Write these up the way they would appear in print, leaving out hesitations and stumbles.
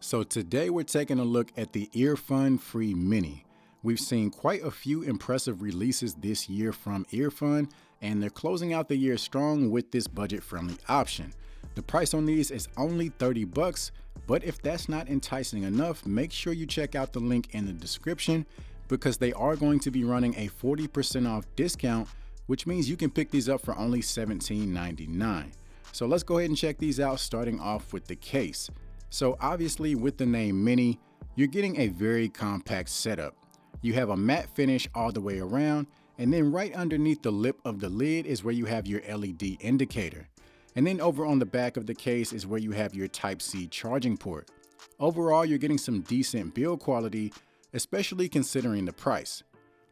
So today we're taking a look at the Earfun Free Mini. We've seen quite a few impressive releases this year from Earfun, and they're closing out the year strong with this budget-friendly option. The price on these is only 30 bucks, but if that's not enticing enough, make sure you check out the link in the description because they are going to be running a 40% off discount, which means you can pick these up for only $17.99. So let's go ahead and check these out, starting off with the case. So obviously with the name Mini, you're getting a very compact setup. You have a matte finish all the way around, and then right underneath the lip of the lid is where you have your LED indicator. And then over on the back of the case is where you have your Type-C charging port. Overall, you're getting some decent build quality, especially considering the price.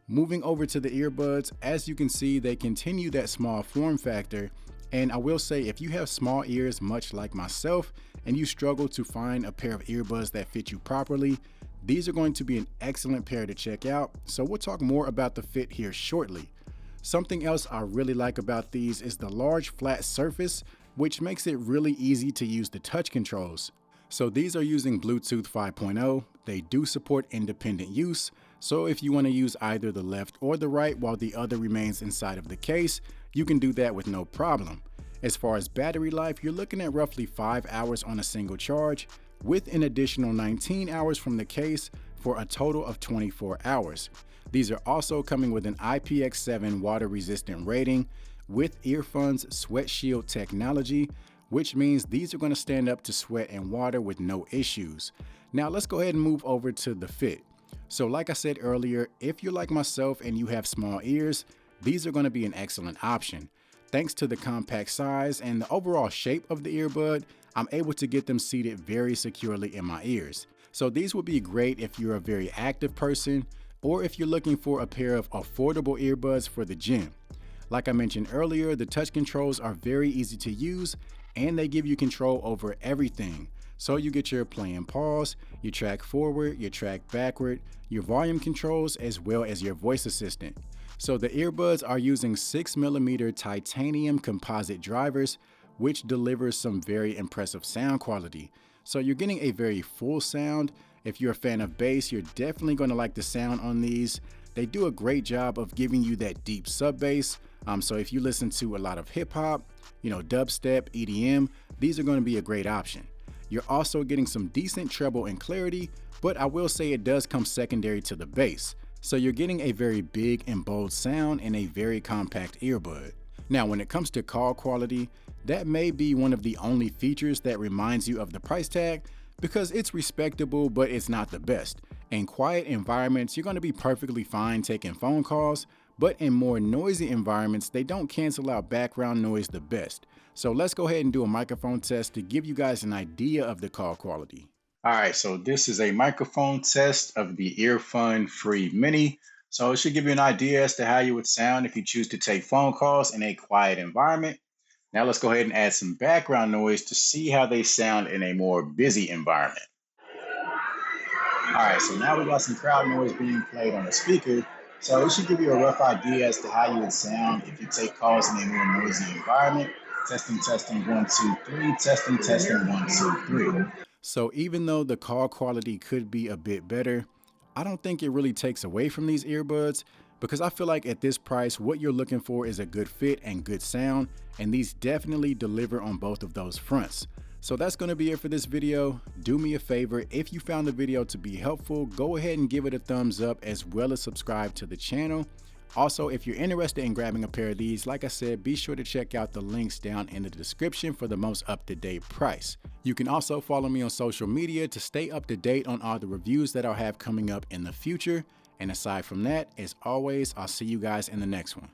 Moving over to the earbuds, as you can see, they continue that small form factor. And I will say, if you have small ears, much like myself, and you struggle to find a pair of earbuds that fit you properly, these are going to be an excellent pair to check out. So we'll talk more about the fit here shortly. Something else I really like about these is the large flat surface, which makes it really easy to use the touch controls. So these are using Bluetooth 5.0. They do support independent use. So if you want to use either the left or the right while the other remains inside of the case, you can do that with no problem. As far as battery life, you're looking at roughly 5 hours on a single charge, with an additional 19 hours from the case for a total of 24 hours. These are also coming with an IPX7 water resistant rating with Earfun's Sweat Shield technology, which means these are going to stand up to sweat and water with no issues. Now let's go ahead and move over to the fit. So like I said earlier, if you're like myself and you have small ears, these are going to be an excellent option. Thanks to the compact size and the overall shape of the earbud, I'm able to get them seated very securely in my ears. So these would be great if you're a very active person or if you're looking for a pair of affordable earbuds for the gym. Like I mentioned earlier, the touch controls are very easy to use and they give you control over everything. So you get your play and pause, your track forward, your track backward, your volume controls, as well as your voice assistant. So the earbuds are using 6mm titanium composite drivers, which delivers some very impressive sound quality. So you're getting a very full sound. If you're a fan of bass, you're definitely going to like the sound on these. They do a great job of giving you that deep sub bass. So if you listen to a lot of hip hop, dubstep, EDM, these are going to be a great option. You're also getting some decent treble and clarity, but I will say it does come secondary to the bass. So you're getting a very big and bold sound in a very compact earbud. Now, when it comes to call quality, that may be one of the only features that reminds you of the price tag because it's respectable, but it's not the best. In quiet environments, you're going to be perfectly fine taking phone calls, but in more noisy environments, they don't cancel out background noise the best. So let's go ahead and do a microphone test to give you guys an idea of the call quality. All right, so this is a microphone test of the Earfun Free Mini. So it should give you an idea as to how you would sound if you choose to take phone calls in a quiet environment. Now let's go ahead and add some background noise to see how they sound in a more busy environment. All right, so now we got some crowd noise being played on the speaker. So it should give you a rough idea as to how you would sound if you take calls in a more noisy environment. Testing, 1, 2, 3. Testing, 1, 2, 3. So even though the call quality could be a bit better, I don't think it really takes away from these earbuds because I feel like at this price, what you're looking for is a good fit and good sound, and these definitely deliver on both of those fronts. So that's going to be it for this video. Do me a favor, if you found the video to be helpful, go ahead and give it a thumbs up as well as subscribe to the channel. Also, if you're interested in grabbing a pair of these, like I said, be sure to check out the links down in the description for the most up-to-date price. You can also follow me on social media to stay up to date on all the reviews that I'll have coming up in the future. And aside from that, as always, I'll see you guys in the next one.